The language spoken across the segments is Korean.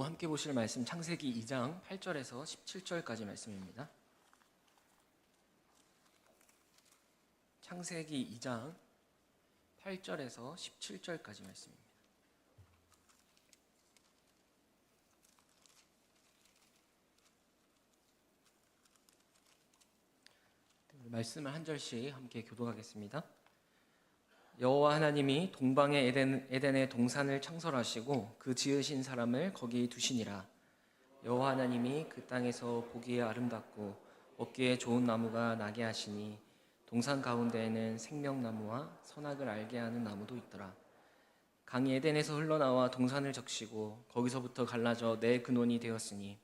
오후 함께 보실 말씀 창세기 2장 8절에서 17절까지 말씀입니다. 창세기 2장 8절에서 17절까지 말씀입니다. 말씀을 한 절씩 함께 교독하겠습니다. 여호와 하나님이 동방의 에덴의 동산을 창설하시고 그 지으신 사람을 거기 두시니라. 여호와 하나님이 그 땅에서 보기에 아름답고 먹기에 좋은 나무가 나게 하시니 동산 가운데에는 생명나무와 선악을 알게 하는 나무도 있더라. 강이 에덴에서 흘러나와 동산을 적시고 거기서부터 갈라져 네 근원이 되었으니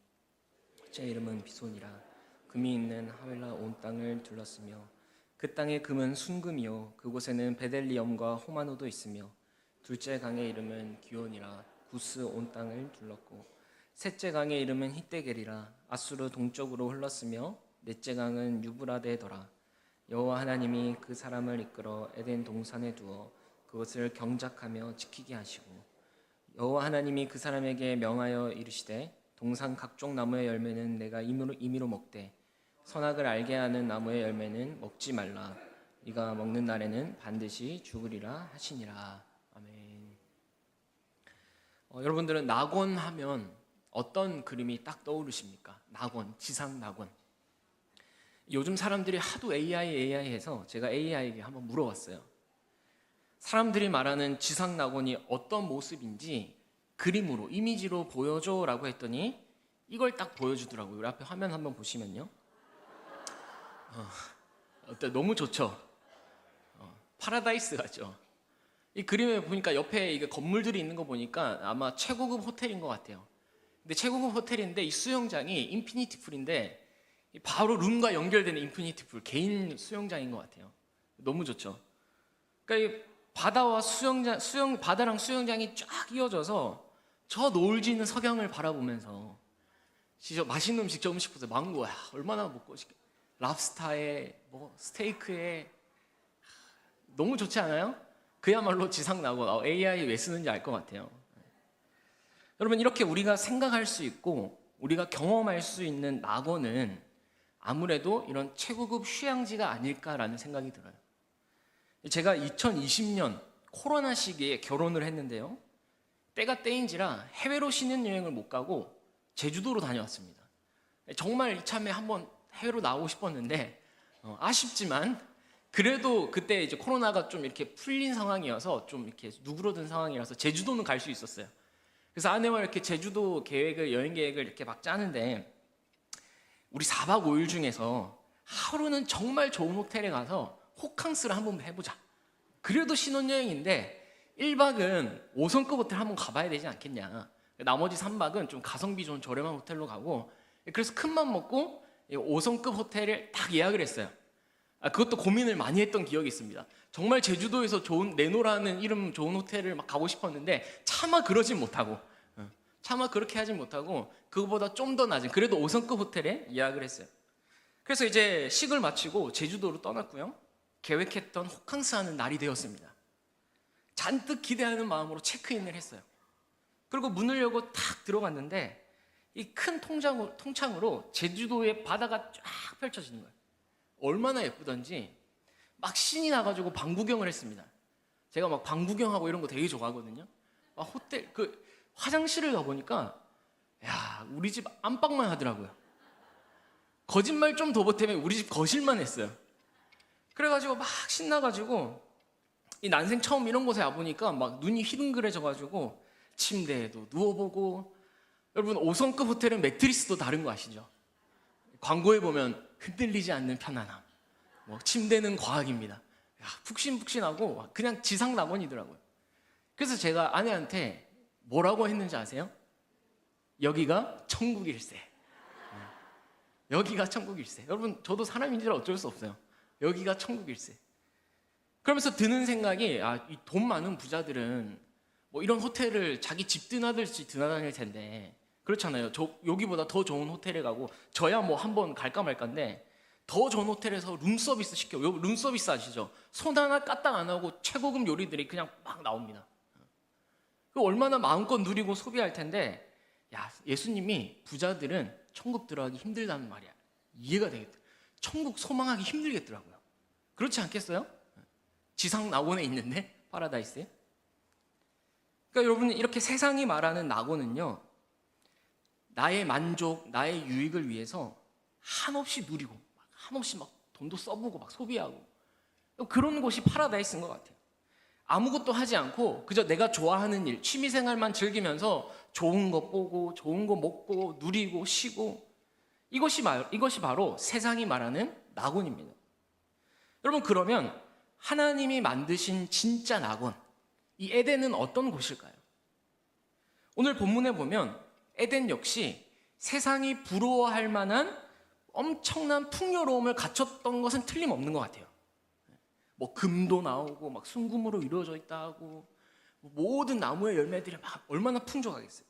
첫째 이름은 비손이라. 금이 있는 하웰라 온 땅을 둘렀으며 그 땅의 금은 순금이요 그곳에는 베델리엄과 호마노도 있으며 둘째 강의 이름은 기온이라. 구스 온 땅을 둘렀고 셋째 강의 이름은 히데겔이라. 아수르 동쪽으로 흘렀으며 넷째 강은 유브라데더라. 여호와 하나님이 그 사람을 이끌어 에덴 동산에 두어 그것을 경작하며 지키게 하시고 여호와 하나님이 그 사람에게 명하여 이르시되 동산 각종 나무의 열매는 내가 임의로 먹되 선악을 알게 하는 나무의 열매는 먹지 말라. 네가 먹는 날에는 반드시 죽으리라 하시니라. 아멘. 여러분들은 낙원 하면 어떤 그림이 딱 떠오르십니까? 낙원, 지상 낙원. 요즘 사람들이 하도 AI 해서 제가 AI에게 한번 물어봤어요. 사람들이 말하는 지상 낙원이 어떤 모습인지 그림으로, 이미지로 보여줘라고 했더니 이걸 딱 보여주더라고요. 우리 앞에 화면 한번 보시면요. 너무 좋죠? 파라다이스 같죠? 이 그림에 보니까 옆에 이게 건물들이 있는 거 보니까 아마 최고급 호텔인 것 같아요. 근데 최고급 호텔인데 이 수영장이 인피니티 풀인데 바로 룸과 연결되는 인피니티 풀, 개인 수영장인 것 같아요. 너무 좋죠? 그러니까 이 바다와 바다랑 수영장이 쫙 이어져서 저 노을 지는 석양을 바라보면서 진짜 맛있는 음식 저 음식 보세요. 망고야 얼마나 먹고 싶게. 랍스타에 스테이크에 너무 좋지 않아요? 그야말로 지상 낙원. AI 왜 쓰는지 알 것 같아요. 여러분 이렇게 우리가 생각할 수 있고 우리가 경험할 수 있는 낙원은 아무래도 이런 최고급 휴양지가 아닐까라는 생각이 들어요. 제가 2020년 코로나 시기에 결혼을 했는데요. 때가 때인지라 해외로 신혼여행을 못 가고 제주도로 다녀왔습니다. 정말 이참에 한번 해외로 나오고 싶었는데 아쉽지만 그래도 그때 이제 코로나가 좀 이렇게 풀린 상황이어서 좀 이렇게 누그러든 상황이라서 제주도는 갈 수 있었어요. 그래서 아내와 이렇게 제주도 여행 계획을 이렇게 막 짜는데 우리 4박 5일 중에서 하루는 정말 좋은 호텔에 가서 호캉스를 한번 해보자. 그래도 신혼여행인데 1박은 5성급 호텔 한번 가봐야 되지 않겠냐. 나머지 3박은 좀 가성비 좋은 저렴한 호텔로 가고 그래서 큰맘 먹고 5성급 호텔을 딱 예약을 했어요. 그것도 고민을 많이 했던 기억이 있습니다. 정말 제주도에서 내노라는 이름 좋은 호텔을 막 가고 싶었는데 차마 그러진 못하고 차마 그렇게 하진 못하고 그거보다 좀 더 낮은 그래도 5성급 호텔에 예약을 했어요. 그래서 이제 식을 마치고 제주도로 떠났고요. 계획했던 호캉스하는 날이 되었습니다. 잔뜩 기대하는 마음으로 체크인을 했어요. 그리고 문을 열고 탁 들어갔는데 이 큰 통창으로 제주도의 바다가 쫙 펼쳐지는 거예요. 얼마나 예쁘던지 막 신이 나가지고 방구경을 했습니다. 제가 막 방구경하고 이런 거 되게 좋아하거든요. 막 호텔 화장실을 가보니까 야 우리 집 안방만 하더라고요. 거짓말 좀 더 보태면 우리 집 거실만 했어요. 그래가지고 막 신나가지고 이 난생 처음 이런 곳에 와보니까 막 눈이 휘둥그레져가지고 침대에도 누워보고 여러분 5성급 호텔은 매트리스도 다른 거 아시죠? 광고에 보면 흔들리지 않는 편안함, 침대는 과학입니다. 푹신푹신하고 그냥 지상 낙원이더라고요. 그래서 제가 아내한테 뭐라고 했는지 아세요? 여기가 천국일세. 여기가 천국일세. 여러분 저도 사람인지라 어쩔 수 없어요. 여기가 천국일세. 그러면서 드는 생각이 이 돈 많은 부자들은 이런 호텔을 자기 집 드나들지 드나다닐 텐데 그렇잖아요. 여기보다 더 좋은 호텔에 가고 저야 한번 갈까 말까인데 더 좋은 호텔에서 룸서비스 시켜. 룸서비스 아시죠? 손 하나 까딱 안 하고 최고급 요리들이 그냥 막 나옵니다. 얼마나 마음껏 누리고 소비할 텐데 야, 예수님이 부자들은 천국 들어가기 힘들다는 말이야. 이해가 되겠다. 천국 소망하기 힘들겠더라고요. 그렇지 않겠어요? 지상 낙원에 있는데, 파라다이스에. 그러니까 여러분, 이렇게 세상이 말하는 낙원은요, 나의 만족, 나의 유익을 위해서 한없이 누리고 한없이 막 돈도 써보고 막 소비하고 그런 곳이 파라다이스인 것 같아요. 아무것도 하지 않고 그저 내가 좋아하는 일, 취미생활만 즐기면서 좋은 거 보고 좋은 거 먹고 누리고 쉬고, 이것이 바로 세상이 말하는 낙원입니다. 여러분, 그러면 하나님이 만드신 진짜 낙원, 이 에덴은 어떤 곳일까요? 오늘 본문에 보면 에덴 역시 세상이 부러워할 만한 엄청난 풍요로움을 갖췄던 것은 틀림없는 것 같아요. 뭐 금도 나오고 막 순금으로 이루어져 있다 하고 모든 나무의 열매들이 막 얼마나 풍족하겠어요.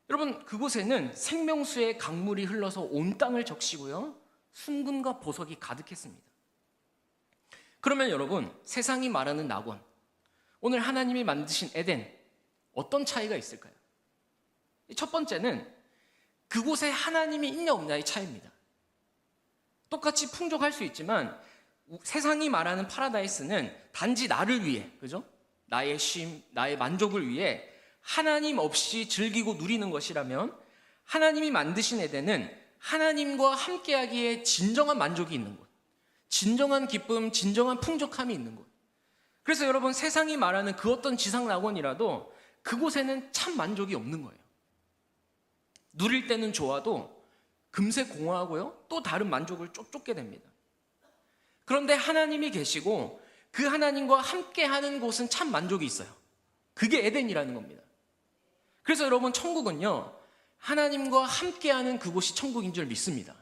여러분, 그곳에는 생명수의 강물이 흘러서 온 땅을 적시고요, 순금과 보석이 가득했습니다. 그러면 여러분, 세상이 말하는 낙원, 오늘 하나님이 만드신 에덴, 어떤 차이가 있을까요? 첫 번째는 그곳에 하나님이 있냐 없냐의 차이입니다. 똑같이 풍족할 수 있지만 세상이 말하는 파라다이스는 단지 나를 위해, 그죠? 나의 쉼, 나의 만족을 위해 하나님 없이 즐기고 누리는 것이라면, 하나님이 만드신 에덴은 하나님과 함께하기에 진정한 만족이 있는 곳, 진정한 기쁨, 진정한 풍족함이 있는 곳. 그래서 여러분, 세상이 말하는 그 어떤 지상 낙원이라도 그곳에는 참 만족이 없는 거예요. 누릴 때는 좋아도 금세 공허하고요, 또 다른 만족을 쫓게 됩니다. 그런데 하나님이 계시고 그 하나님과 함께하는 곳은 참 만족이 있어요. 그게 에덴이라는 겁니다. 그래서 여러분, 천국은요, 하나님과 함께하는 그곳이 천국인 줄 믿습니다.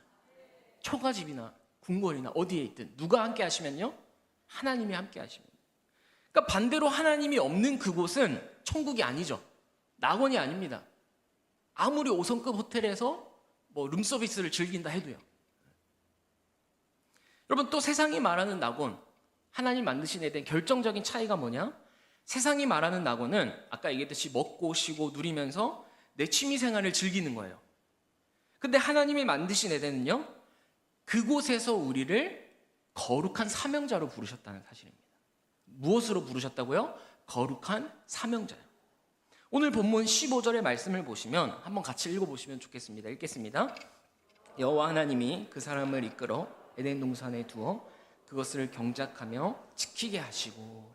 초가집이나 궁궐이나 어디에 있든 누가 함께 하시면요, 하나님이 함께 하십니다. 그러니까 반대로 하나님이 없는 그곳은 천국이 아니죠. 낙원이 아닙니다. 아무리 5성급 호텔에서 뭐 룸서비스를 즐긴다 해도요. 여러분, 또 세상이 말하는 낙원, 하나님 만드신 데 대한 결정적인 차이가 뭐냐? 세상이 말하는 낙원은 아까 얘기했듯이 먹고 쉬고 누리면서 내 취미생활을 즐기는 거예요. 근데 하나님이 만드신 에덴은요, 그곳에서 우리를 거룩한 사명자로 부르셨다는 사실입니다. 무엇으로 부르셨다고요? 거룩한 사명자요. 오늘 본문 15절의 말씀을 보시면 한번 같이 읽어보시면 좋겠습니다. 읽겠습니다. 여호와 하나님이 그 사람을 이끌어 에덴 동산에 두어 그것을 경작하며 지키게 하시고,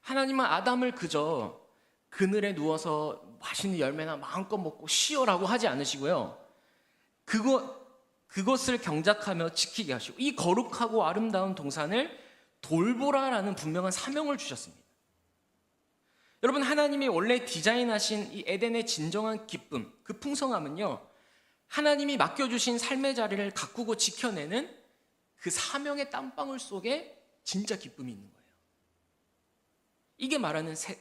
하나님은 아담을 그저 그늘에 누워서 맛있는 열매나 마음껏 먹고 쉬어라고 하지 않으시고요, 그것을 경작하며 지키게 하시고 이 거룩하고 아름다운 동산을 돌보라라는 분명한 사명을 주셨습니다. 여러분, 하나님이 원래 디자인하신 이 에덴의 진정한 기쁨, 그 풍성함은요, 하나님이 맡겨주신 삶의 자리를 가꾸고 지켜내는 그 사명의 땀방울 속에 진짜 기쁨이 있는 거예요.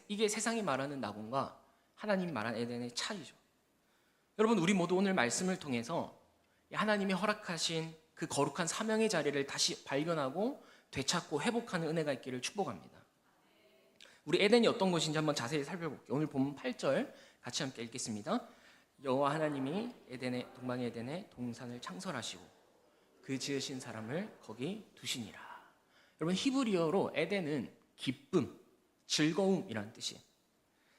이게 세상이 말하는 낙원과 하나님이 말하는 에덴의 차이죠. 여러분, 우리 모두 오늘 말씀을 통해서 하나님이 허락하신 그 거룩한 사명의 자리를 다시 발견하고 되찾고 회복하는 은혜가 있기를 축복합니다. 우리 에덴이 어떤 곳인지 한번 자세히 살펴볼게요. 오늘 본문 8절 같이 함께 읽겠습니다. 여호와 하나님이 동방의 에덴에 동산을 창설하시고 그 지으신 사람을 거기 두시니라. 여러분, 히브리어로 에덴은 기쁨, 즐거움이라는 뜻이에요.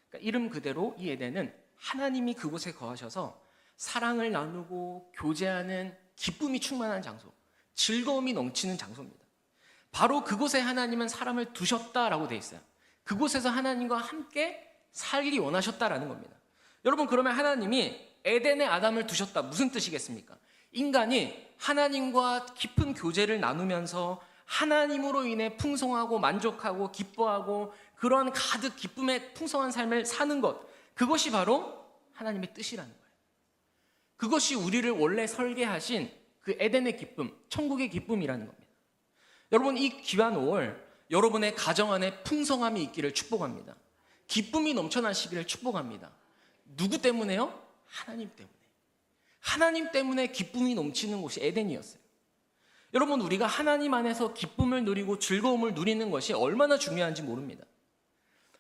그러니까 이름 그대로 이 에덴은 하나님이 그곳에 거하셔서 사랑을 나누고 교제하는 기쁨이 충만한 장소, 즐거움이 넘치는 장소입니다. 바로 그곳에 하나님은 사람을 두셨다라고 되어 있어요. 그곳에서 하나님과 함께 살기 원하셨다라는 겁니다. 여러분, 그러면 하나님이 에덴에 아담을 두셨다, 무슨 뜻이겠습니까? 인간이 하나님과 깊은 교제를 나누면서 하나님으로 인해 풍성하고 만족하고 기뻐하고 그러한 가득 기쁨의 풍성한 삶을 사는 것, 그것이 바로 하나님의 뜻이라는 거예요. 그것이 우리를 원래 설계하신 그 에덴의 기쁨, 천국의 기쁨이라는 겁니다. 여러분, 이 귀한 5월 여러분의 가정 안에 풍성함이 있기를 축복합니다. 기쁨이 넘쳐나시기를 축복합니다. 누구 때문에요? 하나님 때문에. 하나님 때문에 기쁨이 넘치는 곳이 에덴이었어요. 여러분, 우리가 하나님 안에서 기쁨을 누리고 즐거움을 누리는 것이 얼마나 중요한지 모릅니다.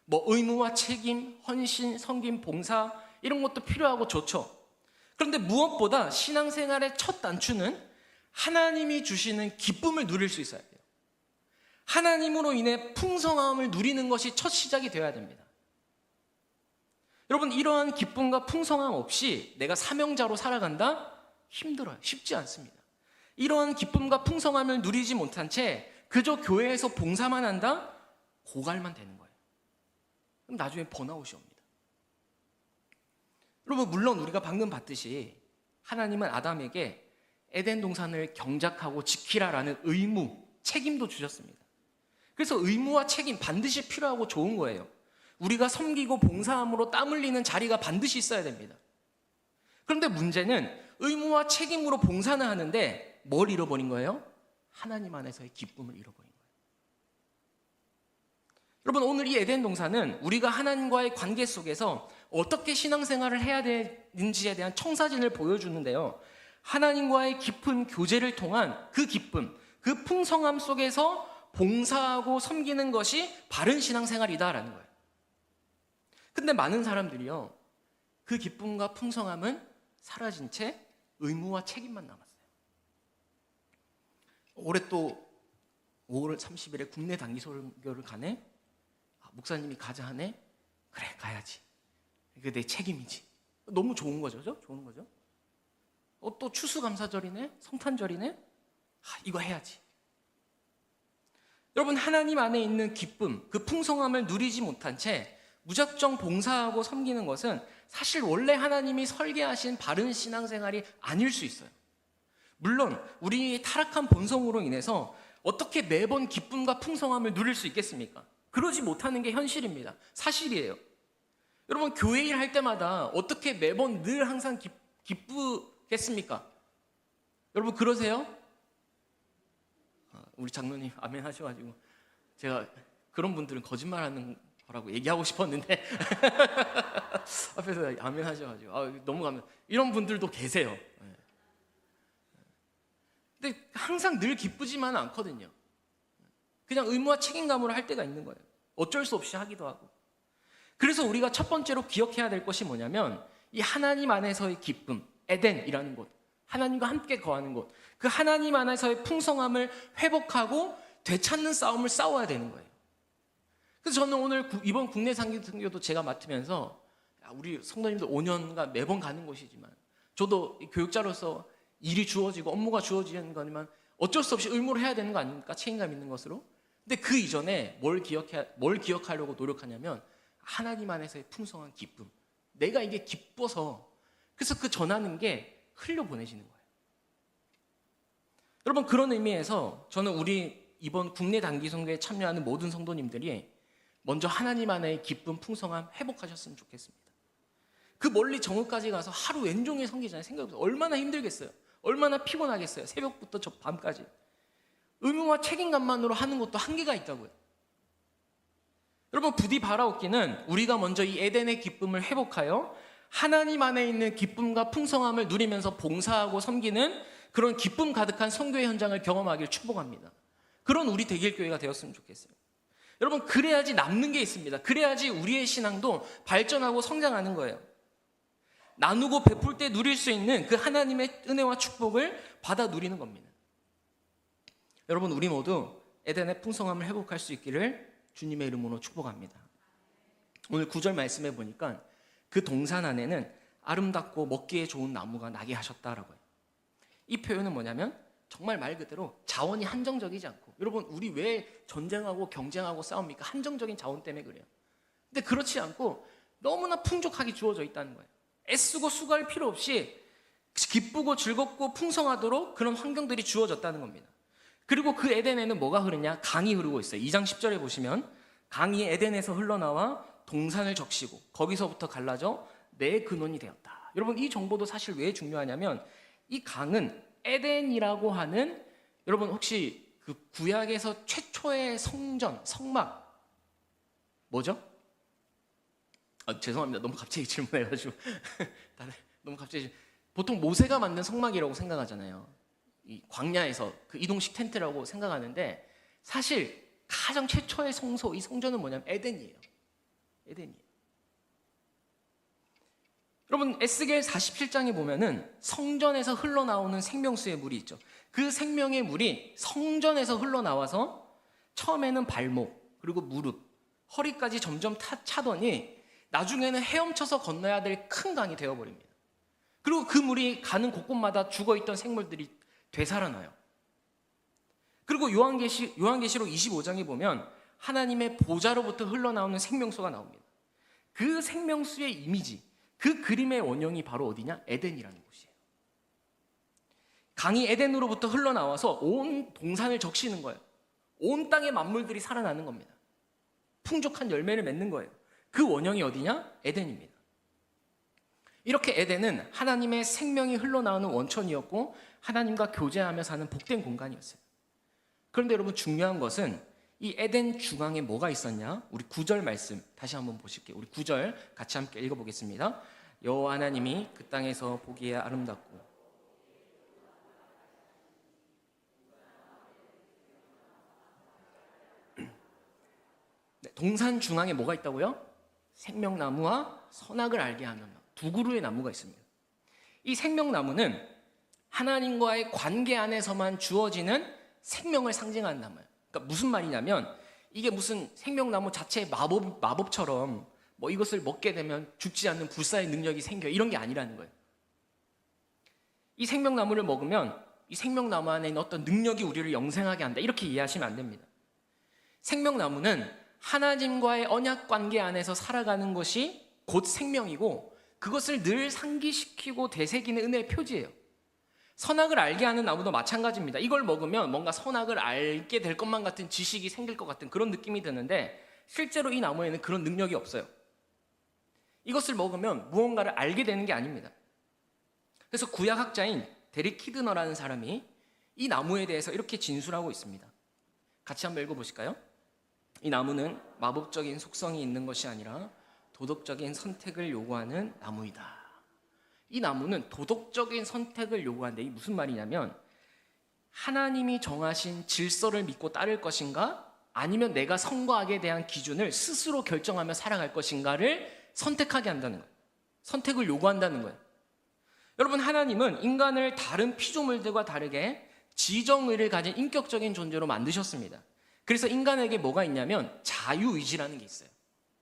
뭐 의무와 책임, 헌신, 섬김, 봉사, 이런 것도 필요하고 좋죠. 그런데 무엇보다 신앙생활의 첫 단추는 하나님이 주시는 기쁨을 누릴 수 있어야 돼요. 하나님으로 인해 풍성함을 누리는 것이 첫 시작이 되어야 됩니다. 여러분, 이러한 기쁨과 풍성함 없이 내가 사명자로 살아간다? 힘들어요. 쉽지 않습니다. 이러한 기쁨과 풍성함을 누리지 못한 채 그저 교회에서 봉사만 한다? 고갈만 되는 거예요. 그럼 나중에 번아웃이 옵니다. 여러분, 물론 우리가 방금 봤듯이 하나님은 아담에게 에덴 동산을 경작하고 지키라라는 의무, 책임도 주셨습니다. 그래서 의무와 책임 반드시 필요하고 좋은 거예요. 우리가 섬기고 봉사함으로 땀 흘리는 자리가 반드시 있어야 됩니다. 그런데 문제는 의무와 책임으로 봉사는 하는데 뭘 잃어버린 거예요? 하나님 안에서의 기쁨을 잃어버린 거예요. 여러분, 오늘 이 에덴 동산은 우리가 하나님과의 관계 속에서 어떻게 신앙생활을 해야 되는지에 대한 청사진을 보여주는데요. 하나님과의 깊은 교제를 통한 그 기쁨, 그 풍성함 속에서 봉사하고 섬기는 것이 바른 신앙생활이다라는 거예요. 근데 많은 사람들이요, 그 기쁨과 풍성함은 사라진 채 의무와 책임만 남았어요. 올해 또 5월 30일에 국내 단기 설교를 가네? 목사님이 가자 하네? 그래, 가야지. 이게 내 책임이지. 너무 좋은 거죠, 좋은 거죠. 또 추수감사절이네? 성탄절이네? 이거 해야지. 여러분, 하나님 안에 있는 기쁨, 그 풍성함을 누리지 못한 채 무작정 봉사하고 섬기는 것은 사실 원래 하나님이 설계하신 바른 신앙생활이 아닐 수 있어요. 물론 우리의 타락한 본성으로 인해서 어떻게 매번 기쁨과 풍성함을 누릴 수 있겠습니까? 그러지 못하는 게 현실입니다. 사실이에요. 여러분, 교회 일 할 때마다 어떻게 매번 늘 항상 기쁘겠습니까? 여러분, 그러세요? 우리 장로님 아멘 하셔가지고 제가 그런 분들은 거짓말하는 거라고 얘기하고 싶었는데 앞에서 아멘 하셔가지고 너무 감사. 이런 분들도 계세요. 근데 항상 늘 기쁘지만은 않거든요. 그냥 의무와 책임감으로 할 때가 있는 거예요. 어쩔 수 없이 하기도 하고. 그래서 우리가 첫 번째로 기억해야 될 것이 뭐냐면 이 하나님 안에서의 기쁨, 에덴이라는 곳, 하나님과 함께 거하는 곳, 그 하나님 안에서의 풍성함을 회복하고 되찾는 싸움을 싸워야 되는 거예요. 그래서 저는 오늘 이번 국내 선교도 제가 맡으면서 우리 성도님들 5년간 매번 가는 곳이지만 저도 교육자로서 일이 주어지고 업무가 주어지는 거지만 어쩔 수 없이 의무를 해야 되는 거 아닙니까? 책임감 있는 것으로. 근데 그 이전에 뭘 기억하려고 노력하냐면 하나님 안에서의 풍성한 기쁨. 내가 이게 기뻐서 그래서 그 전하는 게 흘려보내지는 거예요. 여러분, 그런 의미에서 저는 우리 이번 국내 단기 선교에 참여하는 모든 성도님들이 먼저 하나님 안에의 기쁨, 풍성함 회복하셨으면 좋겠습니다. 그 멀리 정읍까지 가서 하루 왼종일 섬기잖아요. 생각해보세요. 얼마나 힘들겠어요. 얼마나 피곤하겠어요. 새벽부터 저 밤까지. 의무와 책임감만으로 하는 것도 한계가 있다고요. 여러분, 부디 바라옵기는 우리가 먼저 이 에덴의 기쁨을 회복하여 하나님 안에 있는 기쁨과 풍성함을 누리면서 봉사하고 섬기는 그런 기쁨 가득한 선교의 현장을 경험하길 축복합니다. 그런 우리 대길교회가 되었으면 좋겠어요. 여러분, 그래야지 남는 게 있습니다. 그래야지 우리의 신앙도 발전하고 성장하는 거예요. 나누고 베풀 때 누릴 수 있는 그 하나님의 은혜와 축복을 받아 누리는 겁니다. 여러분, 우리 모두 에덴의 풍성함을 회복할 수 있기를 주님의 이름으로 축복합니다. 오늘 9절 말씀해 보니까 그 동산 안에는 아름답고 먹기에 좋은 나무가 나게 하셨다라고요. 이 표현은 뭐냐면 정말 말 그대로 자원이 한정적이지 않고, 여러분, 우리 왜 전쟁하고 경쟁하고 싸웁니까? 한정적인 자원 때문에 그래요. 근데 그렇지 않고 너무나 풍족하게 주어져 있다는 거예요. 애쓰고 수고할 필요 없이 기쁘고 즐겁고 풍성하도록 그런 환경들이 주어졌다는 겁니다. 그리고 그 에덴에는 뭐가 흐르냐? 강이 흐르고 있어요. 2장 10절에 보시면 강이 에덴에서 흘러나와 동산을 적시고 거기서부터 갈라져 내 근원이 되었다. 여러분, 이 정보도 사실 왜 중요하냐면 이 강은 에덴이라고 하는, 여러분 혹시 그 구약에서 최초의 성전, 성막 뭐죠? 죄송합니다. 너무 갑자기 질문해가지고 다들 너무 갑자기. 보통 모세가 만든 성막이라고 생각하잖아요. 이 광야에서 그 이동식 텐트라고 생각하는데 사실 가장 최초의 성소, 이 성전은 뭐냐면 에덴이에요. 에덴이에요. 여러분 에스겔 47장에 보면은 성전에서 흘러나오는 생명수의 물이 있죠. 그 생명의 물이 성전에서 흘러나와서 처음에는 발목, 그리고 무릎, 허리까지 점점 차더니 나중에는 헤엄쳐서 건너야 될 큰 강이 되어버립니다. 그리고 그 물이 가는 곳곳마다 죽어있던 생물들이 되살아나요. 그리고 요한계시록 25장에 보면 하나님의 보좌로부터 흘러나오는 생명수가 나옵니다. 그 생명수의 이미지, 그 그림의 원형이 바로 어디냐? 에덴이라는 곳이에요. 강이 에덴으로부터 흘러나와서 온 동산을 적시는 거예요. 온 땅의 만물들이 살아나는 겁니다. 풍족한 열매를 맺는 거예요. 그 원형이 어디냐? 에덴입니다. 이렇게 에덴은 하나님의 생명이 흘러나오는 원천이었고 하나님과 교제하며 사는 복된 공간이었어요. 그런데 여러분 중요한 것은 이 에덴 중앙에 뭐가 있었냐? 우리 9절 말씀 다시 한번 보실게요. 우리 9절 같이 함께 읽어보겠습니다. 여호와 하나님이 그 땅에서 보기에 아름답고 동산 중앙에 뭐가 있다고요? 생명나무와 선악을 알게 하는 두 그루의 나무가 있습니다. 이 생명나무는 하나님과의 관계 안에서만 주어지는 생명을 상징하는 나무예요. 그러니까 무슨 말이냐면 이게 무슨 생명나무 자체의 마법처럼 뭐 이것을 먹게 되면 죽지 않는 불사의 능력이 생겨 이런 게 아니라는 거예요. 이 생명나무를 먹으면 이 생명나무 안에 있는 어떤 능력이 우리를 영생하게 한다 이렇게 이해하시면 안 됩니다. 생명나무는 하나님과의 언약 관계 안에서 살아가는 것이 곧 생명이고 그것을 늘 상기시키고 되새기는 은혜의 표지예요. 선악을 알게 하는 나무도 마찬가지입니다. 이걸 먹으면 뭔가 선악을 알게 될 것만 같은 지식이 생길 것 같은 그런 느낌이 드는데 실제로 이 나무에는 그런 능력이 없어요. 이것을 먹으면 무언가를 알게 되는 게 아닙니다. 그래서 구약학자인 데릭 키드너라는 사람이 이 나무에 대해서 이렇게 진술하고 있습니다. 같이 한번 읽어보실까요? 이 나무는 마법적인 속성이 있는 것이 아니라 도덕적인 선택을 요구하는 나무이다. 이 나무는 도덕적인 선택을 요구하는데 이게 무슨 말이냐면 하나님이 정하신 질서를 믿고 따를 것인가 아니면 내가 성과학에 대한 기준을 스스로 결정하며 살아갈 것인가를 선택하게 한다는 거예요. 선택을 요구한다는 거예요. 여러분 하나님은 인간을 다른 피조물들과 다르게 지정의를 가진 인격적인 존재로 만드셨습니다. 그래서 인간에게 뭐가 있냐면 자유의지라는 게 있어요.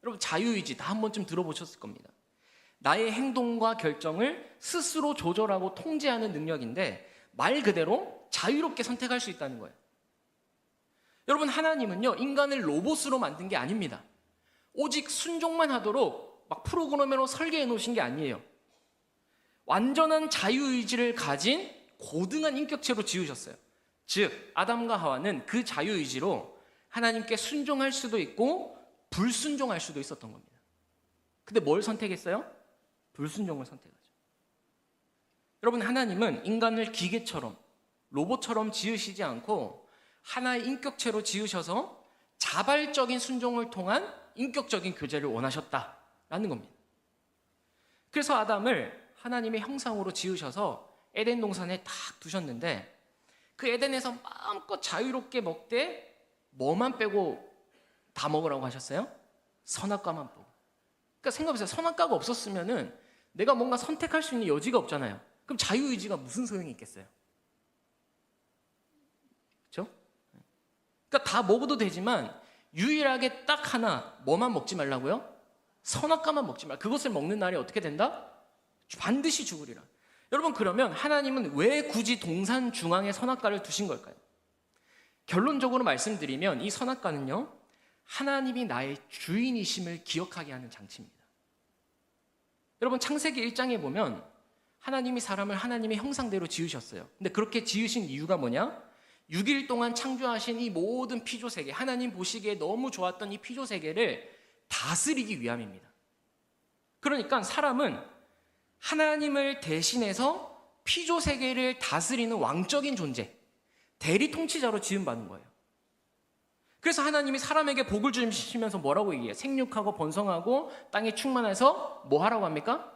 여러분 자유의지 다 한 번쯤 들어보셨을 겁니다. 나의 행동과 결정을 스스로 조절하고 통제하는 능력인데 말 그대로 자유롭게 선택할 수 있다는 거예요. 여러분 하나님은요 인간을 로봇으로 만든 게 아닙니다. 오직 순종만 하도록 막 프로그램으로 설계해 놓으신 게 아니에요. 완전한 자유의지를 가진 고등한 인격체로 지으셨어요. 즉 아담과 하와는 그 자유의지로 하나님께 순종할 수도 있고 불순종할 수도 있었던 겁니다. 근데 뭘 선택했어요? 불순종을 선택하죠. 여러분 하나님은 인간을 기계처럼 로봇처럼 지으시지 않고 하나의 인격체로 지으셔서 자발적인 순종을 통한 인격적인 교제를 원하셨다라는 겁니다. 그래서 아담을 하나님의 형상으로 지으셔서 에덴 동산에 딱 두셨는데 그 에덴에서 마음껏 자유롭게 먹되 뭐만 빼고 다 먹으라고 하셨어요? 선악과만 빼고. 그러니까 생각해보세요. 선악과가 없었으면은 내가 뭔가 선택할 수 있는 여지가 없잖아요. 그럼 자유의지가 무슨 소용이 있겠어요? 그렇죠? 그러니까 다 먹어도 되지만 유일하게 딱 하나 뭐만 먹지 말라고요? 선악과만 먹지 말라. 그것을 먹는 날이 어떻게 된다? 반드시 죽으리라. 여러분 그러면 하나님은 왜 굳이 동산 중앙에 선악과를 두신 걸까요? 결론적으로 말씀드리면 이 선악과는요 하나님이 나의 주인이심을 기억하게 하는 장치입니다. 여러분 창세기 1장에 보면 하나님이 사람을 하나님의 형상대로 지으셨어요. 근데 그렇게 지으신 이유가 뭐냐? 6일 동안 창조하신 이 모든 피조세계, 하나님 보시기에 너무 좋았던 이 피조세계를 다스리기 위함입니다. 그러니까 사람은 하나님을 대신해서 피조세계를 다스리는 왕적인 존재, 대리 통치자로 지음받은 거예요. 그래서 하나님이 사람에게 복을 주시면서 뭐라고 얘기해요? 생육하고 번성하고 땅에 충만해서 뭐 하라고 합니까?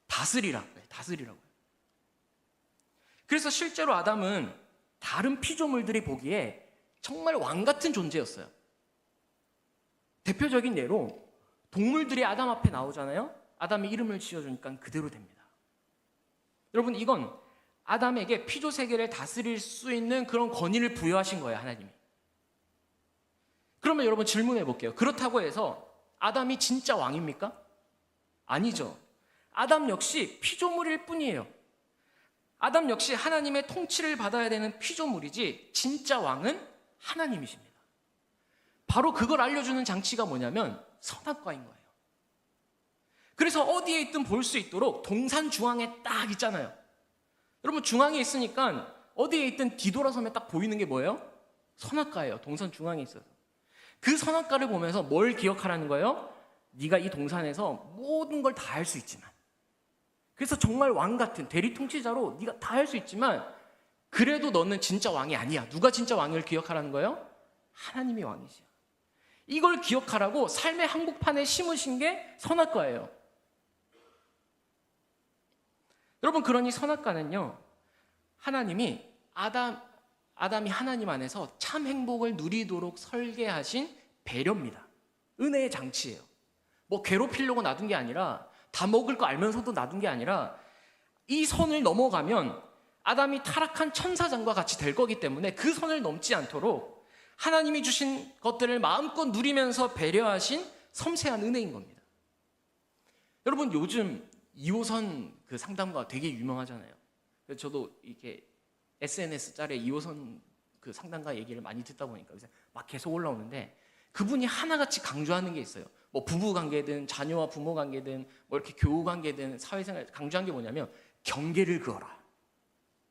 다스리라. 다스리라고요. 그래서 실제로 아담은 다른 피조물들이 보기에 정말 왕 같은 존재였어요. 대표적인 예로 동물들이 아담 앞에 나오잖아요. 아담이 이름을 지어주니까 그대로 됩니다. 여러분, 이건 아담에게 피조 세계를 다스릴 수 있는 그런 권위를 부여하신 거예요, 하나님이. 그러면 여러분 질문해 볼게요. 그렇다고 해서 아담이 진짜 왕입니까? 아니죠. 아담 역시 피조물일 뿐이에요. 아담 역시 하나님의 통치를 받아야 되는 피조물이지 진짜 왕은 하나님이십니다. 바로 그걸 알려주는 장치가 뭐냐면 선악과인 거예요. 그래서 어디에 있든 볼 수 있도록 동산 중앙에 딱 있잖아요. 여러분, 중앙에 있으니까 어디에 있든 뒤돌아서면 딱 보이는 게 뭐예요? 선악과예요. 동산 중앙에 있어서. 그 선악과를 보면서 뭘 기억하라는 거예요? 네가 이 동산에서 모든 걸 다 할 수 있지만, 그래서 정말 왕 같은 대리 통치자로 네가 다 할 수 있지만 그래도 너는 진짜 왕이 아니야. 누가 진짜 왕을 기억하라는 거예요? 하나님이 왕이시야. 이걸 기억하라고 삶의 한복판에 심으신 게 선악과예요. 여러분, 그러니 선악과는요, 하나님이 아담이 하나님 안에서 참 행복을 누리도록 설계하신 배려입니다. 은혜의 장치예요. 뭐 괴롭히려고 놔둔 게 아니라, 다 먹을 거 알면서도 놔둔 게 아니라, 이 선을 넘어가면 아담이 타락한 천사장과 같이 될 거기 때문에 그 선을 넘지 않도록 하나님이 주신 것들을 마음껏 누리면서 배려하신 섬세한 은혜인 겁니다. 여러분, 요즘 2호선 그 상담가 되게 유명하잖아요. 그래서 저도 이렇게 SNS 짤에 2호선 그 상담가 얘기를 많이 듣다 보니까 막 계속 올라오는데, 그분이 하나같이 강조하는 게 있어요. 뭐 부부 관계든 자녀와 부모 관계든 뭐 이렇게 교우 관계든 사회생활, 강조한 게 뭐냐면 경계를 그어라.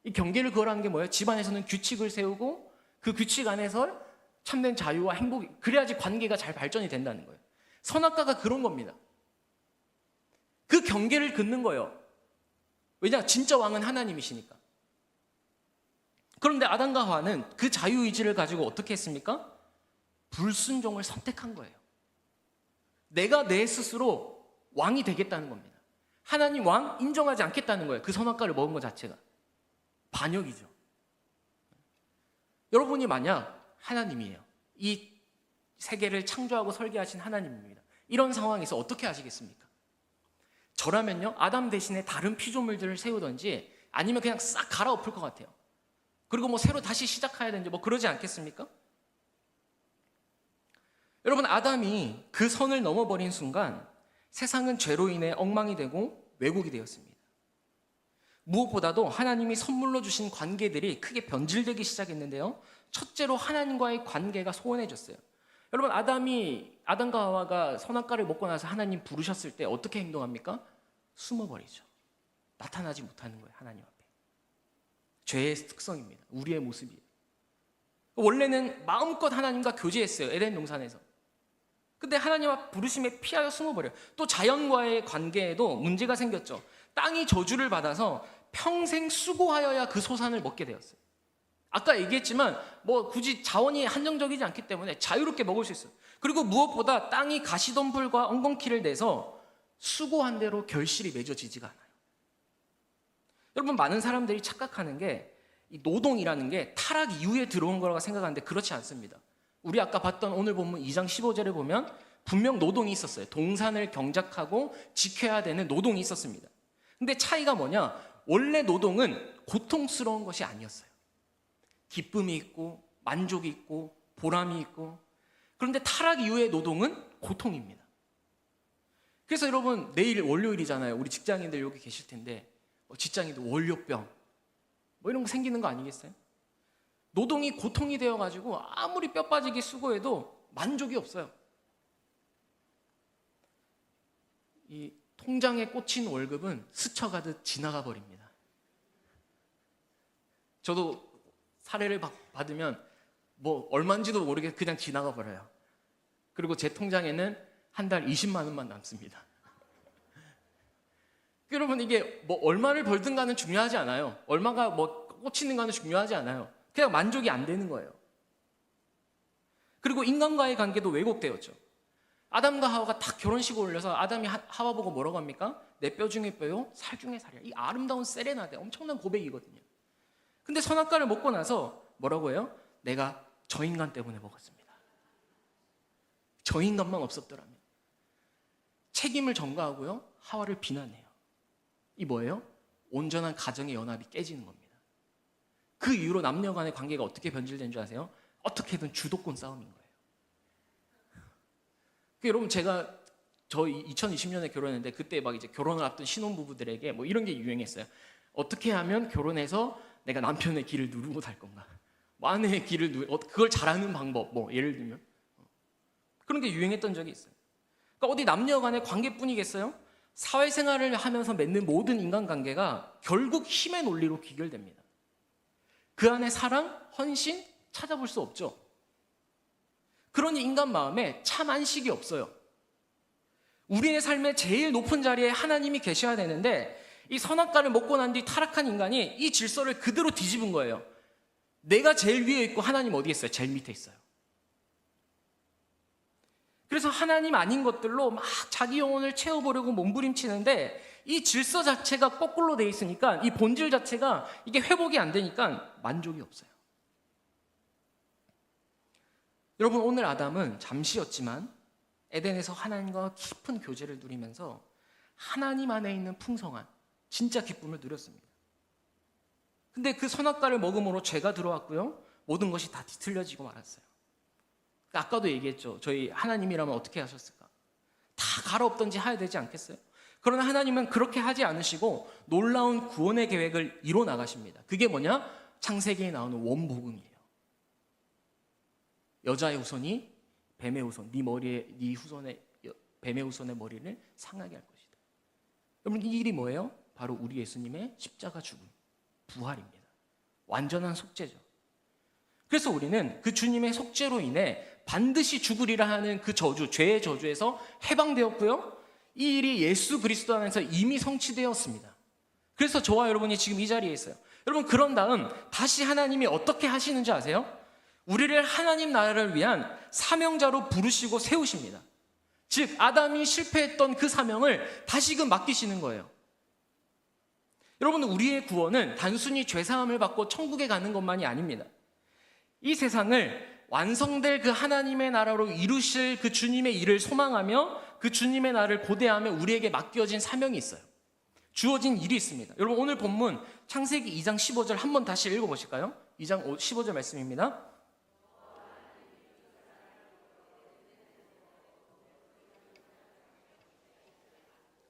이 경계를 그어라는 게 뭐예요? 집안에서는 규칙을 세우고 그 규칙 안에서 참된 자유와 행복이, 그래야지 관계가 잘 발전이 된다는 거예요. 선악과가 그런 겁니다. 그 경계를 긋는 거예요. 왜냐? 진짜 왕은 하나님이시니까. 그런데 아담과 하와는 그 자유의지를 가지고 어떻게 했습니까? 불순종을 선택한 거예요. 내가 내 스스로 왕이 되겠다는 겁니다. 하나님 왕 인정하지 않겠다는 거예요. 그 선악과를 먹은 것 자체가 반역이죠. 여러분이 만약 하나님이에요. 이 세계를 창조하고 설계하신 하나님입니다. 이런 상황에서 어떻게 하시겠습니까? 저라면요, 아담 대신에 다른 피조물들을 세우든지 아니면 그냥 싹 갈아엎을 것 같아요. 그리고 뭐 새로 다시 시작해야 되는지 뭐 그러지 않겠습니까? 여러분, 아담이 그 선을 넘어버린 순간 세상은 죄로 인해 엉망이 되고 왜곡이 되었습니다. 무엇보다도 하나님이 선물로 주신 관계들이 크게 변질되기 시작했는데요, 첫째로 하나님과의 관계가 소원해졌어요. 여러분, 아담과 하와가 선악과를 먹고 나서 하나님 부르셨을 때 어떻게 행동합니까? 숨어버리죠. 나타나지 못하는 거예요, 하나님 앞에. 죄의 특성입니다. 우리의 모습이에요. 원래는 마음껏 하나님과 교제했어요, 에덴 동산에서. 근데 하나님 앞 부르심에 피하여 숨어버려요. 또 자연과의 관계에도 문제가 생겼죠. 땅이 저주를 받아서 평생 수고하여야 그 소산을 먹게 되었어요. 아까 얘기했지만 뭐 굳이 자원이 한정적이지 않기 때문에 자유롭게 먹을 수 있어요. 그리고 무엇보다 땅이 가시덤불과 엉겅퀴를 내서 수고한 대로 결실이 맺어지지가 않아요. 여러분, 많은 사람들이 착각하는 게 이 노동이라는 게 타락 이후에 들어온 거라고 생각하는데 그렇지 않습니다. 우리 아까 봤던 오늘 본문 2장 15절에 보면 분명 노동이 있었어요. 동산을 경작하고 지켜야 되는 노동이 있었습니다. 근데 차이가 뭐냐? 원래 노동은 고통스러운 것이 아니었어요. 기쁨이 있고 만족이 있고 보람이 있고. 그런데 타락 이후의 노동은 고통입니다. 그래서 여러분, 내일 월요일이잖아요. 우리 직장인들 여기 계실 텐데 직장인들 월요병 뭐 이런 거 생기는 거 아니겠어요? 노동이 고통이 되어가지고 아무리 뼈 빠지게 수고해도 만족이 없어요. 이 통장에 꽂힌 월급은 스쳐가듯 지나가 버립니다. 저도 사례를 받으면 뭐 얼마인지도 모르게 그냥 지나가 버려요. 그리고 제 통장에는 한 달 20만 원만 남습니다. 여러분, 이게 뭐 얼마를 벌든가는 중요하지 않아요. 얼마가 뭐 꽂히는가는 중요하지 않아요. 그냥 만족이 안 되는 거예요. 그리고 인간과의 관계도 왜곡되었죠. 아담과 하와가 딱 결혼식을 올려서 아담이 하와 보고 뭐라고 합니까? 내 뼈 중에 뼈요, 살 중에 살이야. 이 아름다운 세레나데, 엄청난 고백이거든요. 근데 선악과를 먹고 나서 뭐라고 해요? 내가 저 인간 때문에 먹었습니다. 저 인간만 없었더라면. 책임을 전가하고요, 하와를 비난해요. 이 뭐예요? 온전한 가정의 연합이 깨지는 겁니다. 그 이후로 남녀 간의 관계가 어떻게 변질된 줄 아세요? 어떻게든 주도권 싸움인 거예요. 여러분, 저 2020년에 결혼했는데 그때 막 이제 결혼을 앞둔 신혼부부들에게 뭐 이런 게 유행했어요. 어떻게 하면 결혼해서 내가 남편의 길을 누르고 살 건가? 뭐 아내의 길을 그걸 잘하는 방법, 뭐 예를 들면 그런 게 유행했던 적이 있어요. 그러니까 어디 남녀 간의 관계뿐이겠어요? 사회생활을 하면서 맺는 모든 인간관계가 결국 힘의 논리로 귀결됩니다. 그 안에 사랑, 헌신 찾아볼 수 없죠. 그러니 인간 마음에 참 안식이 없어요. 우리의 삶의 제일 높은 자리에 하나님이 계셔야 되는데 이 선악과를 먹고 난 뒤 타락한 인간이 이 질서를 그대로 뒤집은 거예요. 내가 제일 위에 있고 하나님 어디에 있어요? 제일 밑에 있어요. 그래서 하나님 아닌 것들로 막 자기 영혼을 채워보려고 몸부림치는데 이 질서 자체가 거꾸로 돼 있으니까 이 본질 자체가 이게 회복이 안 되니까 만족이 없어요. 여러분, 오늘 아담은 잠시였지만 에덴에서 하나님과 깊은 교제를 누리면서 하나님 안에 있는 풍성한 진짜 기쁨을 누렸습니다. 근데 그 선악과를 먹음으로 죄가 들어왔고요. 모든 것이 다 뒤틀려지고 말았어요. 아까도 얘기했죠. 저희 하나님이라면 어떻게 하셨을까? 다 갈아엎던지 해야 되지 않겠어요? 그러나 하나님은 그렇게 하지 않으시고 놀라운 구원의 계획을 이뤄 나가십니다. 그게 뭐냐? 창세기에 나오는 원복음이에요. 여자의 후손이 뱀의 후손, 네 후손의 뱀의 후손의 머리를 상하게 할 것이다. 여러분, 이 일이 뭐예요? 바로 우리 예수님의 십자가 죽음, 부활입니다. 완전한 속죄죠. 그래서 우리는 그 주님의 속죄로 인해 반드시 죽으리라 하는 그 저주, 죄의 저주에서 해방되었고요. 이 일이 예수 그리스도 안에서 이미 성취되었습니다. 그래서 저와 여러분이 지금 이 자리에 있어요. 여러분, 그런 다음 다시 하나님이 어떻게 하시는지 아세요? 우리를 하나님 나라를 위한 사명자로 부르시고 세우십니다. 즉, 아담이 실패했던 그 사명을 다시금 맡기시는 거예요. 여러분, 우리의 구원은 단순히 죄사함을 받고 천국에 가는 것만이 아닙니다. 이 세상을 완성될 그 하나님의 나라로 이루실 그 주님의 일을 소망하며 그 주님의 나라를 고대하며 우리에게 맡겨진 사명이 있어요. 주어진 일이 있습니다. 여러분, 오늘 본문 창세기 2장 15절 한번 다시 읽어보실까요? 2장 15절 말씀입니다.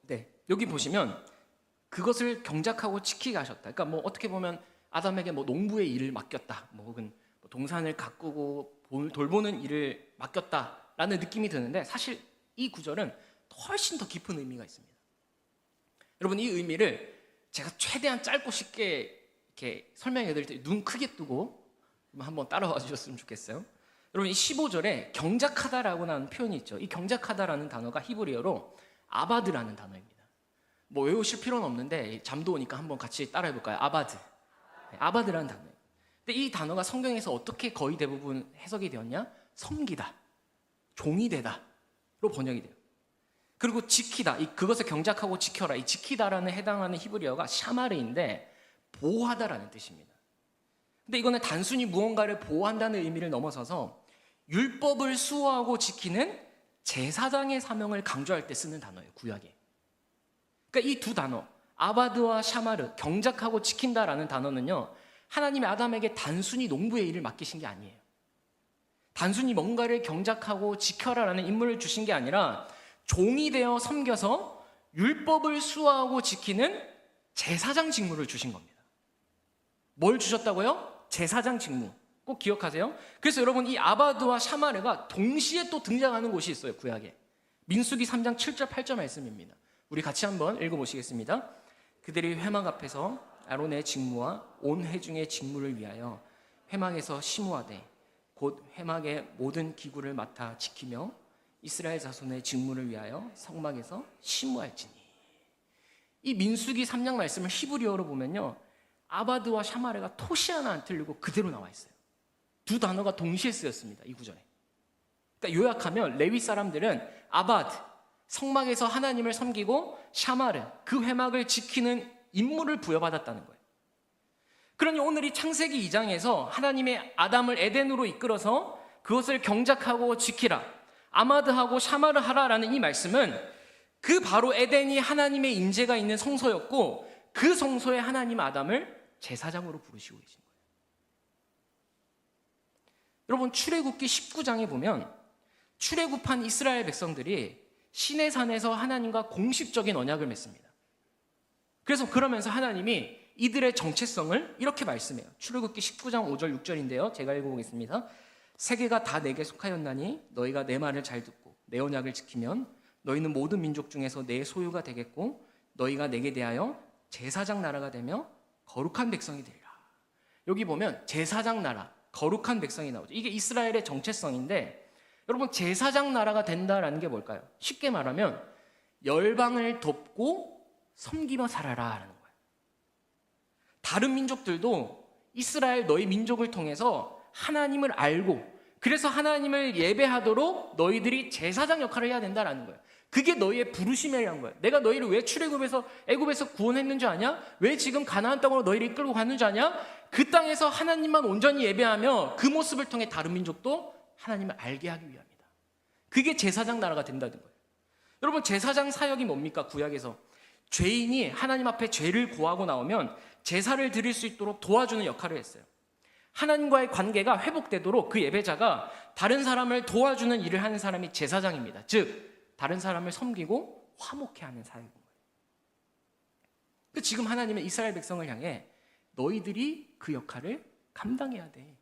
네, 여기 보시면 그것을 경작하고 지키게 하셨다. 그러니까 뭐 어떻게 보면 아담에게 뭐 농부의 일을 맡겼다, 뭐 혹은 동산을 가꾸고 돌보는 일을 맡겼다라는 느낌이 드는데 사실 이 구절은 훨씬 더 깊은 의미가 있습니다. 여러분, 이 의미를 제가 최대한 짧고 쉽게 이렇게 설명해 드릴 때 눈 크게 뜨고 한번 따라와 주셨으면 좋겠어요. 여러분, 이 15절에 경작하다라고 하는 표현이 있죠. 이 경작하다라는 단어가 히브리어로 아바드라는 단어입니다. 뭐 외우실 필요는 없는데 잠도 오니까 한번 같이 따라해 볼까요? 아바드. 네, 아바드라는 단어예요. 근데 이 단어가 성경에서 어떻게 거의 대부분 해석이 되었냐? 섬기다, 종이 되다로 번역이 돼요. 그리고 지키다, 그것을 경작하고 지켜라. 이 지키다라는 해당하는 히브리어가 샤마르인데 보호하다라는 뜻입니다. 근데 이거는 단순히 무언가를 보호한다는 의미를 넘어서서 율법을 수호하고 지키는 제사장의 사명을 강조할 때 쓰는 단어예요, 구약에. 그러니까 이 두 단어, 아바드와 샤마르, 경작하고 지킨다라는 단어는요, 하나님이 아담에게 단순히 농부의 일을 맡기신 게 아니에요. 단순히 뭔가를 경작하고 지켜라라는 임무를 주신 게 아니라 종이 되어 섬겨서 율법을 수호하고 지키는 제사장 직무를 주신 겁니다. 뭘 주셨다고요? 제사장 직무. 꼭 기억하세요. 그래서 여러분, 이 아바드와 샤마르가 동시에 또 등장하는 곳이 있어요, 구약에. 민수기 3장 7절 8절 말씀입니다. 우리 같이 한번 읽어보시겠습니다. 그들이 회막 앞에서 아론의 직무와 온 회중의 직무를 위하여 회막에서 심우하되 곧 회막의 모든 기구를 맡아 지키며 이스라엘 자손의 직무를 위하여 성막에서 심우할지니. 이 민수기 3장 말씀을 히브리어로 보면요, 아바드와 샤마르가 토시 하나 안 틀리고 그대로 나와 있어요. 두 단어가 동시에 쓰였습니다, 이 구절에. 그러니까 요약하면 레위 사람들은 아바드, 성막에서 하나님을 섬기고, 샤마르, 그 회막을 지키는 임무를 부여받았다는 거예요. 그러니 오늘 이 창세기 2장에서 하나님의 아담을 에덴으로 이끌어서 그것을 경작하고 지키라, 아마드하고 샤마르 하라라는 이 말씀은 그 바로 에덴이 하나님의 임재가 있는 성소였고, 그 성소에 하나님 아담을 제사장으로 부르시고 계신 거예요. 여러분, 출애굽기 19장에 보면 출애굽한 이스라엘 백성들이 시내산에서 하나님과 공식적인 언약을 맺습니다. 그래서 그러면서 하나님이 이들의 정체성을 이렇게 말씀해요. 출애굽기 19장 5절 6절인데요. 제가 읽어보겠습니다. 세계가 다 내게 속하였나니 너희가 내 말을 잘 듣고 내 언약을 지키면 너희는 모든 민족 중에서 내 소유가 되겠고 너희가 내게 대하여 제사장 나라가 되며 거룩한 백성이 되리라. 여기 보면 제사장 나라, 거룩한 백성이 나오죠. 이게 이스라엘의 정체성인데, 여러분, 제사장 나라가 된다라는 게 뭘까요? 쉽게 말하면 열방을 돕고 섬기며 살아라 라는 거예요. 다른 민족들도 이스라엘 너희 민족을 통해서 하나님을 알고, 그래서 하나님을 예배하도록 너희들이 제사장 역할을 해야 된다라는 거예요. 그게 너희의 부르심이라는 거예요. 내가 너희를 왜 출애굽에서 애굽에서 구원했는 줄 아냐? 왜 지금 가나안 땅으로 너희를 이끌고 가는 줄 아냐? 그 땅에서 하나님만 온전히 예배하며 그 모습을 통해 다른 민족도 하나님을 알게 하기 위함이다. 그게 제사장 나라가 된다는 거예요. 여러분, 제사장 사역이 뭡니까? 구약에서 죄인이 하나님 앞에 죄를 고하고 나오면 제사를 드릴 수 있도록 도와주는 역할을 했어요. 하나님과의 관계가 회복되도록 그 예배자가 다른 사람을 도와주는 일을 하는 사람이 제사장입니다. 즉 다른 사람을 섬기고 화목해 하는 사역인 거예요. 지금 하나님은 이스라엘 백성을 향해 너희들이 그 역할을 감당해야 돼.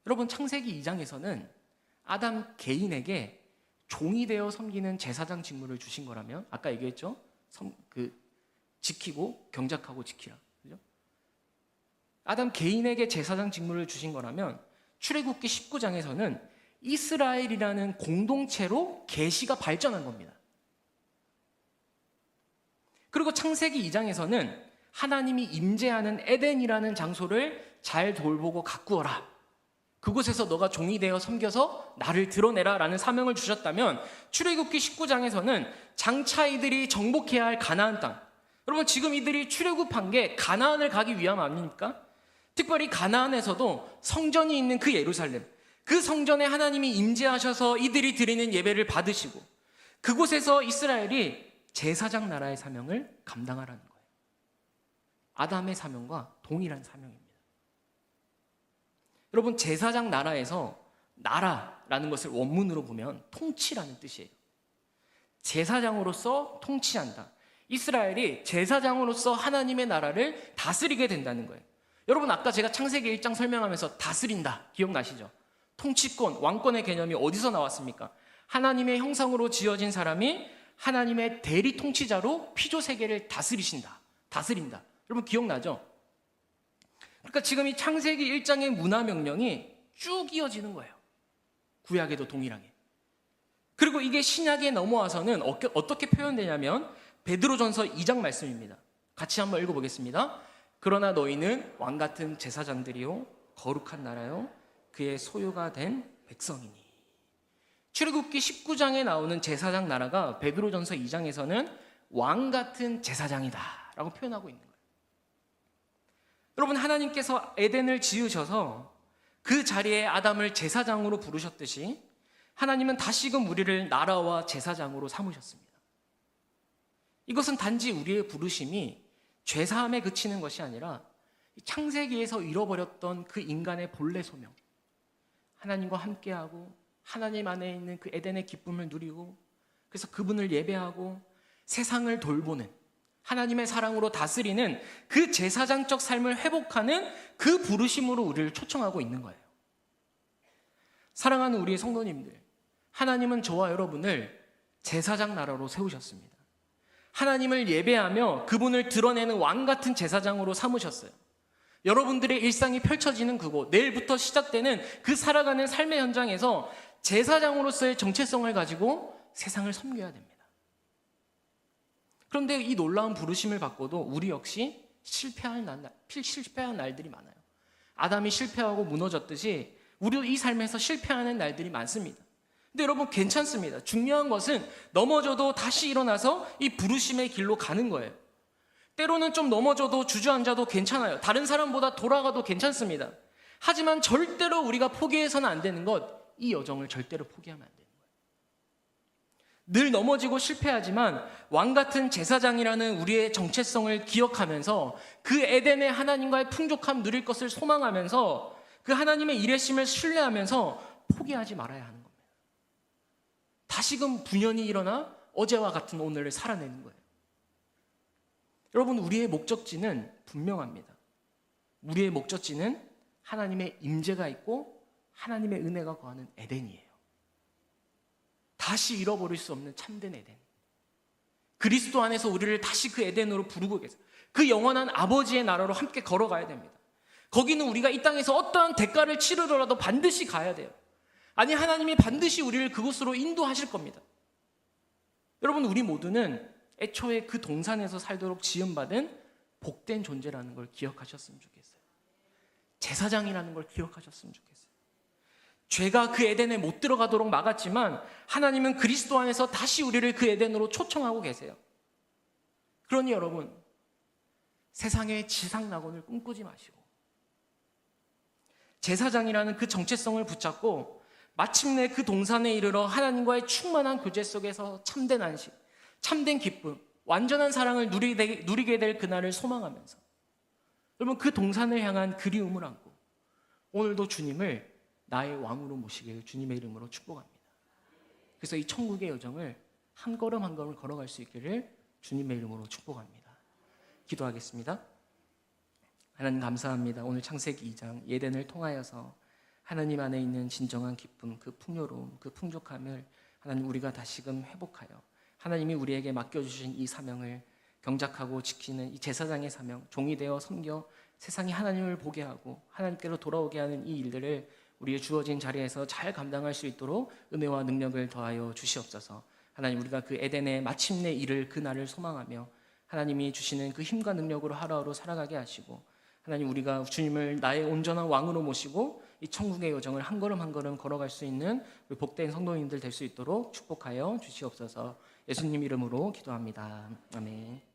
여러분, 창세기 2장에서는 아담 개인에게 종이 되어 섬기는 제사장 직무를 주신 거라면, 아까 얘기했죠? 지키고 경작하고 지키라. 그죠? 아담 개인에게 제사장 직무를 주신 거라면 출애굽기 19장에서는 이스라엘이라는 공동체로 계시가 발전한 겁니다. 그리고 창세기 2장에서는 하나님이 임재하는 에덴이라는 장소를 잘 돌보고 가꾸어라. 그곳에서 너가 종이 되어 섬겨서 나를 드러내라 라는 사명을 주셨다면, 출애굽기 19장에서는 장차 이들이 정복해야 할 가나안 땅, 여러분, 지금 이들이 출애굽한 게 가나안을 가기 위함 아닙니까? 특별히 가나안에서도 성전이 있는 그 예루살렘, 그 성전에 하나님이 임재하셔서 이들이 드리는 예배를 받으시고, 그곳에서 이스라엘이 제사장 나라의 사명을 감당하라는 거예요. 아담의 사명과 동일한 사명입니다. 여러분, 제사장 나라에서 나라라는 것을 원문으로 보면 통치라는 뜻이에요. 제사장으로서 통치한다. 이스라엘이 제사장으로서 하나님의 나라를 다스리게 된다는 거예요. 여러분, 아까 제가 창세기 1장 설명하면서 다스린다 기억나시죠? 통치권, 왕권의 개념이 어디서 나왔습니까? 하나님의 형상으로 지어진 사람이 하나님의 대리 통치자로 피조 세계를 다스린다. 여러분, 기억나죠? 그러니까 지금 이 창세기 1장의 문화 명령이 쭉 이어지는 거예요. 구약에도 동일하게. 그리고 이게 신약에 넘어와서는 어떻게 표현되냐면 베드로전서 2장 말씀입니다. 같이 한번 읽어보겠습니다. 그러나 너희는 왕같은 제사장들이요 거룩한 나라요 그의 소유가 된 백성이니. 출애굽기 19장에 나오는 제사장 나라가 베드로전서 2장에서는 왕같은 제사장이다 라고 표현하고 있는 거예요. 여러분, 하나님께서 에덴을 지으셔서 그 자리에 아담을 제사장으로 부르셨듯이 하나님은 다시금 우리를 나라와 제사장으로 삼으셨습니다. 이것은 단지 우리의 부르심이 죄사함에 그치는 것이 아니라 창세기에서 잃어버렸던 그 인간의 본래 소명, 하나님과 함께하고 하나님 안에 있는 그 에덴의 기쁨을 누리고, 그래서 그분을 예배하고 세상을 돌보는, 하나님의 사랑으로 다스리는 그 제사장적 삶을 회복하는 그 부르심으로 우리를 초청하고 있는 거예요. 사랑하는 우리의 성도님들, 하나님은 저와 여러분을 제사장 나라로 세우셨습니다. 하나님을 예배하며 그분을 드러내는 왕같은 제사장으로 삼으셨어요. 여러분들의 일상이 펼쳐지는 그곳, 내일부터 시작되는 그 살아가는 삶의 현장에서 제사장으로서의 정체성을 가지고 세상을 섬겨야 됩니다. 그런데 이 놀라운 부르심을 받고도 우리 역시 실패한 날들이 많아요. 아담이 실패하고 무너졌듯이 우리도 이 삶에서 실패하는 날들이 많습니다. 근데 여러분, 괜찮습니다. 중요한 것은 넘어져도 다시 일어나서 이 부르심의 길로 가는 거예요. 때로는 좀 넘어져도 주저앉아도 괜찮아요. 다른 사람보다 돌아가도 괜찮습니다. 하지만 절대로 우리가 포기해서는 안 되는 것, 이 여정을 절대로 포기하면 안 되는 거예요. 늘 넘어지고 실패하지만 왕 같은 제사장이라는 우리의 정체성을 기억하면서 그 에덴의 하나님과의 풍족함 누릴 것을 소망하면서 그 하나님의 일하심을 신뢰하면서 포기하지 말아야 하는 겁니다. 다시금 분연히 일어나 어제와 같은 오늘을 살아내는 거예요. 여러분, 우리의 목적지는 분명합니다. 우리의 목적지는 하나님의 임재가 있고 하나님의 은혜가 거하는 에덴이에요. 다시 잃어버릴 수 없는 참된 에덴. 그리스도 안에서 우리를 다시 그 에덴으로 부르고 계세요. 그 영원한 아버지의 나라로 함께 걸어가야 됩니다. 거기는 우리가 이 땅에서 어떠한 대가를 치르더라도 반드시 가야 돼요. 아니, 하나님이 반드시 우리를 그곳으로 인도하실 겁니다. 여러분, 우리 모두는 애초에 그 동산에서 살도록 지음받은 복된 존재라는 걸 기억하셨으면 좋겠어요. 제사장이라는 걸 기억하셨으면 좋겠어요. 죄가 그 에덴에 못 들어가도록 막았지만 하나님은 그리스도 안에서 다시 우리를 그 에덴으로 초청하고 계세요. 그러니 여러분, 세상의 지상낙원을 꿈꾸지 마시고 제사장이라는 그 정체성을 붙잡고 마침내 그 동산에 이르러 하나님과의 충만한 교제 속에서 참된 안식, 참된 기쁨, 완전한 사랑을 누리게 될 그날을 소망하면서 여러분, 그 동산을 향한 그리움을 안고 오늘도 주님을 나의 왕으로 모시길 주님의 이름으로 축복합니다. 그래서 이 천국의 여정을 한 걸음 한 걸음 걸어갈 수 있기를 주님의 이름으로 축복합니다. 기도하겠습니다. 하나님, 감사합니다. 오늘 창세기 2장 에덴을 통하여서 하나님 안에 있는 진정한 기쁨, 그 풍요로움, 그 풍족함을 하나님 우리가 다시금 회복하여 하나님이 우리에게 맡겨주신 이 사명을 경작하고 지키는 이 제사장의 사명, 종이 되어 섬겨 세상이 하나님을 보게 하고 하나님께로 돌아오게 하는 이 일들을 우리의 주어진 자리에서 잘 감당할 수 있도록 은혜와 능력을 더하여 주시옵소서. 하나님, 우리가 그 에덴의 마침내 이를 그날을 소망하며 하나님이 주시는 그 힘과 능력으로 하루하루 살아가게 하시고 하나님, 우리가 주님을 나의 온전한 왕으로 모시고 이 천국의 여정을 한 걸음 한 걸음 걸어갈 수 있는 우리 복된 성도님들 될 수 있도록 축복하여 주시옵소서. 예수님 이름으로 기도합니다. 아멘.